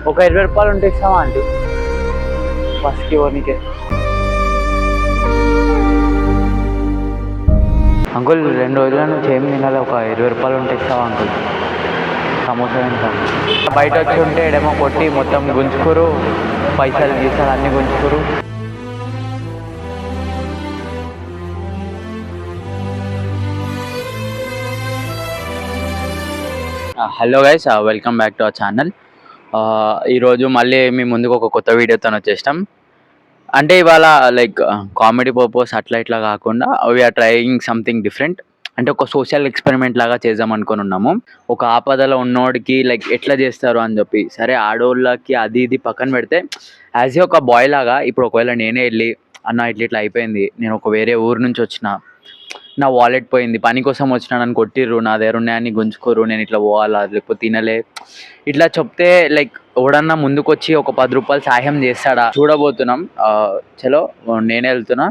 ఒక 20 రూపాయలు ఉంటే ఇస్తావా ఆంటీ? బస్కి పోనీకే. అంకుల్ 2 రోజుల నుంచి ఏం తినాలి, ఒక 20 రూపాయలు ఉంటే ఇస్తావా అంకుల్? సమోసా తింటాం. బయట వచ్చి ఉంటే ఏడేమో కొట్టి మొత్తం గుంజుకోరు, పైసలు గీసాలు అన్నీ గుంజుకోరు. Hello guys, welcome back to our channel. ఈరోజు మళ్ళీ మీ ముందుకు ఒక కొత్త వీడియోతో వచ్చేసాం. అంటే ఇవాళ లైక్ కామెడీ పర్పస్ అట్లా ఇట్లా కాకుండా వీఆర్ ట్రయింగ్ సంథింగ్ డిఫరెంట్. అంటే ఒక సోషల్ ఎక్స్పెరిమెంట్ లాగా చేద్దాం అనుకుని ఉన్నాము. ఒక ఆపదలో ఉన్నోడికి లైక్ ఎట్లా చేస్తారు అని చెప్పి. సరే ఆడోళ్ళకి అది ఇది పక్కన పెడితే యాజ్ ఏ ఒక బాయ్ లాగా ఇప్పుడు ఒకవేళ నేనే వెళ్ళి అన్న ఇట్లా ఇట్లా అయిపోయింది, నేను ఒక వేరే ఊరు నుంచి వచ్చిన, నా వాలెట్ పోయింది, పని కోసం వచ్చినా, నన్ను కొట్టిర్రు, నా దగ్గర ఉన్నాయని గుంజుకోరు, నేను ఇట్లా పోవాలా లేకపోతే తినలే, ఇట్లా చెప్తే లైక్ ఎవడన్నా ముందుకు వచ్చి ఒక 10 రూపాయలు సాయం చేస్తాడా చూడబోతున్నాం. చలో నేనే వెళ్తున్నా,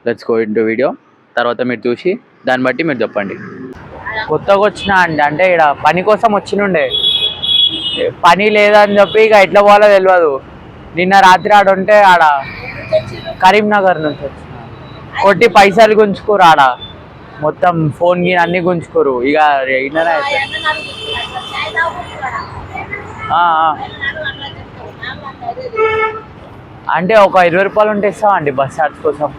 లెట్స్ గో ఇంటూ వీడియో. తర్వాత మీరు చూసి దాన్ని బట్టి మీరు చెప్పండి. కొత్తగా వచ్చినా అంటే ఇక్కడ పని కోసం వచ్చినుండే, పని లేదని చెప్పి ఇక ఎట్లా పోవాలో తెలియదు. నిన్న రాత్రి ఆడ ఉంటే ఆడ కరీంనగర్ నుంచి వచ్చిన, కొట్టి పైసలు గుంజుకోరు, ఆడ మొత్తం ఫోన్ కి అన్ని గుంజుకోరు. ఇక ఇన్ననే అయితే అంటే ఒక 20 రూపాయలు ఉంటే ఇస్తావా అండి బస్ చార్జ్ కోసం?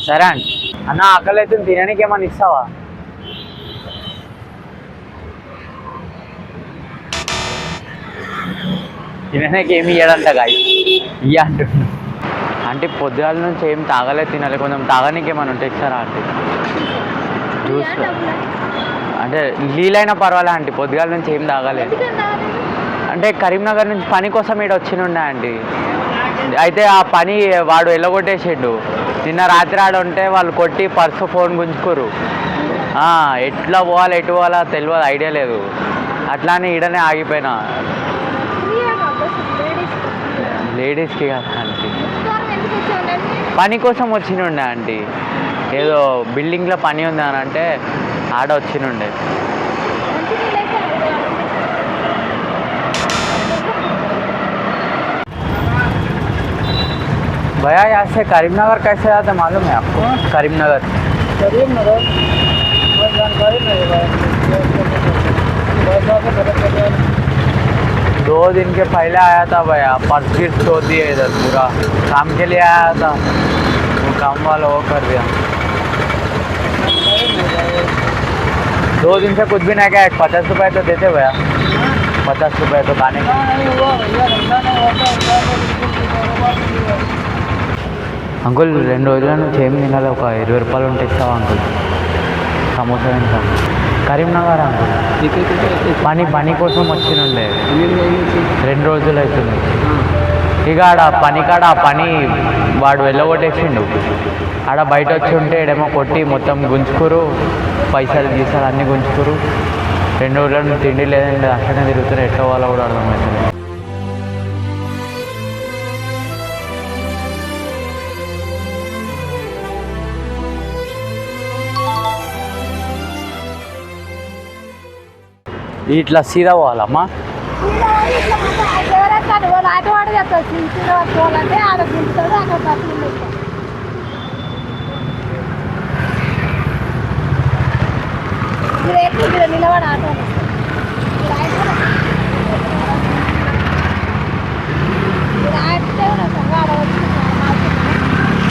సరే అండి. అన్న ఆకలి అయితే తినడానికి ఏమన్నా ఇస్తావా? తినడానికి ఏమి ఇయ్యడంట గాయ ఇయ్య అంటున్నా. అంటే పొద్దుగాల నుంచి ఏం తాగలేదు, తినాలి, కొంచెం తాగడానికి ఏమైనా ఉంటే ఇస్తారా అంటే? జ్యూస్ అంటే నీళ్ళైనా పర్వాలే అంటే పొద్దుగాల నుంచి ఏం తాగలేదు. అంటే కరీంనగర్ నుంచి పని కోసం ఇక్కడ వచ్చినుండే అండి. అయితే ఆ పని వాడు వెళ్ళగొట్టేసాడు. నిన్న రాత్రి ఆడ ఉంటే వాళ్ళు కొట్టి పర్సు ఫోన్ గుంజుకోరు. ఎట్లా పోవాలి ఎటు పోవాలా తెలియదు, ఐడియా లేదు. అట్లానే ఈడనే ఆగిపోయినా. లేడీస్కి కదా ఆంటీ, పని కోసం వచ్చినుండే ఆంటీ. ఏదో బిల్డింగ్లో పని ఉంది అని అంటే ఆడ వచ్చినుండే. भैया यहाँ से करीमनगर कैसे जाते मालूम है आपको? करीमनगर जानकारी नहीं है। 2 दिन के पहले आया था भैया, पर्ची छोड़ दिया इधर, पूरा काम के लिए आया था, वो काम वाला वो कर दिया। 2 दिन से कुछ भी नहीं किया। 50 रुपये तो देते भैया, 50 रुपये तो खाने के। అంకుల్ 2 రోజుల నుంచి ఏం తినాలి, ఒక 20 రూపాయలు ఉంటే ఇస్తావా అంకుల్? సమోసా తింటాం. కరీంనగర్ అంకుల్, పని కోసం వచ్చినుండే 2 రోజులు అవుతుంది. ఇక ఆడ పని కాడ ఆ పని వాడు వెళ్ళగొట్టేసిండు. ఆడ బయట వచ్చి ఉంటే ఏడేమో కొట్టి మొత్తం గుంజుకోరు, పైసలు గీసాలు అన్నీ గుంజుకోరు. 2 రోజుల నుంచి తిండి లేదండి, అక్కడనే తిరుగుతున్నారు. ఎట్లా వాళ్ళ కూడా అర్థమవుతుంది. ఇట్లా సీదా పోవాలమ్మా?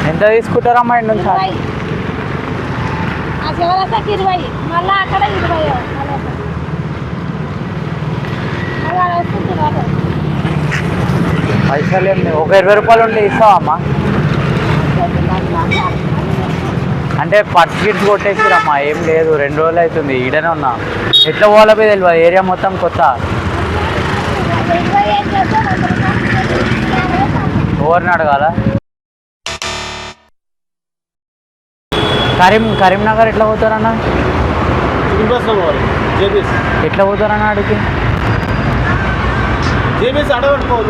ఎంత తీసుకుంటారమ్మా ఇంటి నుంచి? 20 మళ్ళీ అక్కడ 20. పైసలు ఏం లేవు, ఒక 20 రూపాయలు ఉంటే ఇస్తావా అమ్మా? అంటే పర్చిట్స్ కొట్టేసిరమ్మా, ఏం లేదు, 2 రోజులు అవుతుంది ఈడనే ఉన్నా. ఎట్లా పోవాలో తెలియదు, ఏరియా మొత్తం కొత్త. ఎవరిని అడగాల? కరీంనగర్ ఎట్లా పోతారన్న? ఎట్లా పోతారన్న అడిగి? 150 రూపాయలు.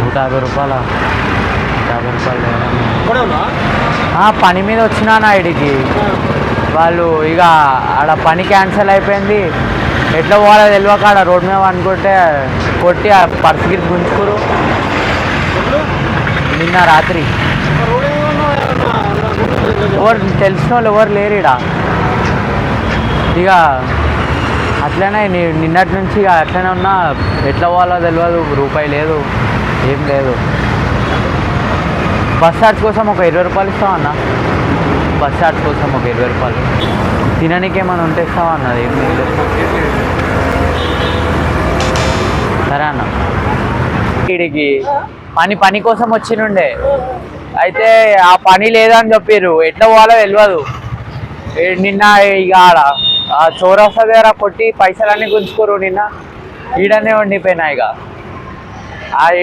150 రూపాయల? 50 రూపాయలు పని మీద వచ్చినా ఇడికి వాళ్ళు ఇక ఆడ పని క్యాన్సిల్ అయిపోయింది. ఎట్లా పోవాలో తెలియక ఆడ రోడ్ మీద అనుకుంటే కొట్టి ఆ పర్స్ గిట్ గుంజుకురు నిన్న రాత్రి. ఎవరు తెలిసిన వాళ్ళు ఎవరు లేరు ఇక ఇక అట్లనే నిన్నటి నుంచి ఇక అట్లనే ఉన్నా. ఎట్లా పోవాలో తెలియదు, రూపాయి లేదు, ఏం లేదు. బస్ చార్జ్ కోసం ఒక 20 రూపాయలు ఇస్తామన్నా. బస్ చార్జ్ కోసం ఒక 20 రూపాయలు. తినడానికి ఏమైనా ఉంటే ఇస్తామన్నది. ఏం లేదు. సరే అన్న. వీడికి పని కోసం వచ్చినుండే, అయితే ఆ పని లేదని చెప్పారు. ఎట్లా పోవాలో తెలియదు. నిన్న ఇక ఆడ చౌరస్తా దగ్గర కొట్టి పైసలన్నీ గుంజుకోరు. నిన్న ఈడనే ఉండిపోయినా. ఇక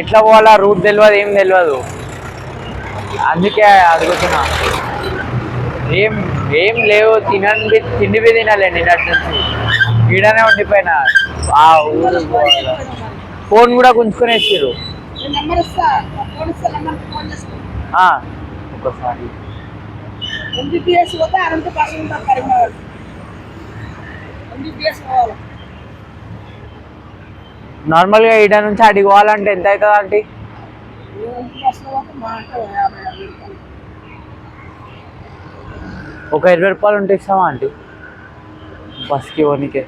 ఎట్లా పోవాలా రూట్ తెలియదు, ఏం తెలియదు. అందుకే అడుగుతున్నా. ఏం లేవు, తిండి తినాలే నిన్నటి నుంచి. ఈడనే ఉండిపోయినా. ఆ ఊరు ఫోన్ కూడా గుంజుకునేసారు. ఒకసారి నార్మల్గా ఈడ నుంచి అడిగి పోవాలంటే ఎంత అవుతుంది ఆంటీ? ఒక 20 రూపాయలు ఉంటే ఇస్తామా ఆంటీ బస్కి పోనీకే?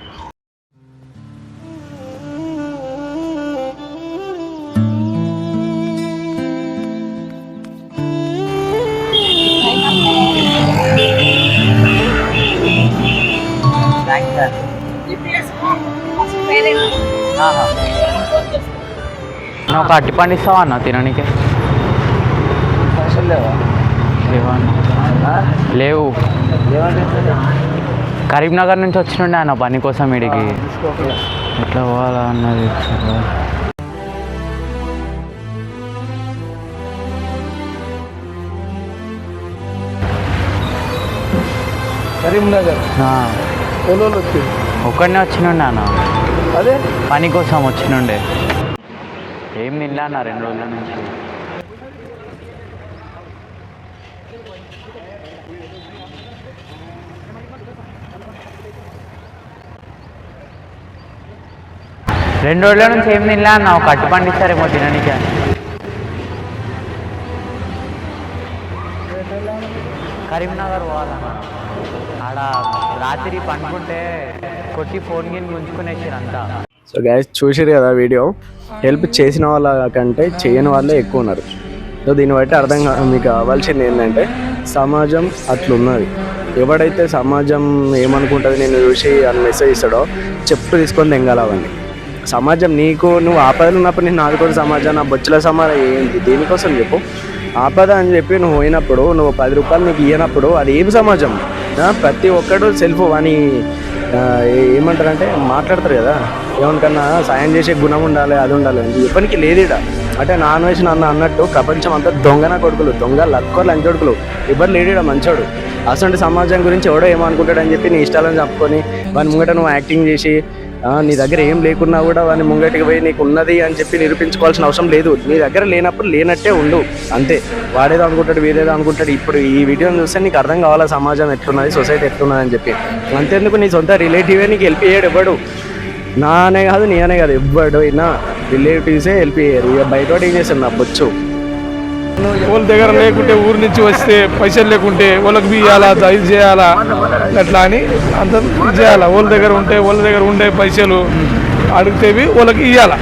ఒక అట్టి పండు ఇస్తావా అన్న తినడానికి? లేవు. కరీంనగర్ నుంచి వచ్చినుండే అన్న పని కోసం వీడికి. ఎట్లా పోవాలా అన్నది. కరీంనగర్ ఒక్కడనే వచ్చినుండే అన్న. అదే పని కోసం వచ్చినుండే. ఏం తినలే అన్న 2 రోజుల నుంచి. రెండు రోజుల నుంచి ఏం తినలే అన్న. ఒక అట్టి పండు ఇస్తారేమో తినడానికి. కరీంనగర్ పోవాలన్న. ఆడ రాత్రి పండుకుంటే కొట్టి ఫోన్ గిన్ గుంజుకునేసారు అంతా. సో గైస్ చూసారు కదా వీడియో. హెల్ప్ చేసిన వాళ్ళ కంటే చేయని వాళ్ళే ఎక్కువ ఉన్నారు. సో దీన్ని బట్టి అర్థం మీకు కావాల్సింది ఏంటంటే సమాజం అట్లున్నది. ఎవడైతే సమాజం ఏమనుకుంటుంది నేను చూసి అని మెసేజ్ ఇస్తాడో చెప్పు తీసుకొని తెంగాలి అవన్నీ. సమాజం నీకు నువ్వు ఆపదలు ఉన్నప్పుడు నేను ఆదుకోని సమాజం నా బొచ్చుల సమాజం ఏంటి? దేనికోసం చెప్పు. ఆపద అని చెప్పి నువ్వు పోయినప్పుడు నువ్వు 10 రూపాయలు నీకు ఇవ్వనప్పుడు అది ఏం సమాజం? ప్రతి ఒక్కడు సెల్ఫ్ అని ఏమంటారంటే మాట్లాడతారు కదా, ఎవరికన్నా సాయం చేసే గుణం ఉండాలి, అది ఉండాలి. ఎప్పటికీ లేదిడ. అంటే నాన్ వెజ్ అన్నట్టు ప్రపంచం అంతా దొంగన కొడుకులు, దొంగ లక్కో లంచొడుకులు, ఎవరు లేడిడ మంచోడు. అసలు సమాజం గురించి ఎవడో ఏమనుకుంటాడని చెప్పి నీ ఇష్టాలను చెప్పుకొని వాని ముంగట నువ్వు యాక్టింగ్ చేసి నీ దగ్గర ఏం లేకున్నా కూడా వాని ముంగటికి పోయి నీకు ఉన్నది అని చెప్పి నిరూపించుకోవాల్సిన అవసరం లేదు. నీ దగ్గర లేనప్పుడు లేనట్టే ఉండు అంతే. వాడేదో అనుకుంటాడు, వీడేదో అనుకుంటాడు. ఇప్పుడు ఈ వీడియోని చూస్తే నీకు అర్థం కావాలా సమాజం ఎట్లున్నది, సొసైటీ ఎట్లున్నది అని చెప్పి. అంతేందుకు నీ సొంత రిలేటివే నీకు హెల్ప్ చేయడు ఎవ్వడు. నా అనే కాదు, నీ అనే కాదు, ఎవ్వడు అయినా రిలేటివ్సే హెల్ప్ చేయరు. ఇక బయట ఏం చేస్తాను నా బొచ్చు. వాళ్ళ దగ్గర లేకుంటే ఊరి నుంచి వస్తే పైసలు లేకుంటే వాళ్ళకి ఇవ్వాలా, ఇది చేయాలా, అట్లా అని అంత ఇది చేయాలా. వాళ్ళ దగ్గర ఉంటే వాళ్ళ దగ్గర ఉండే పైసలు అడిగితేవి వాళ్ళకి ఇవ్వాలా.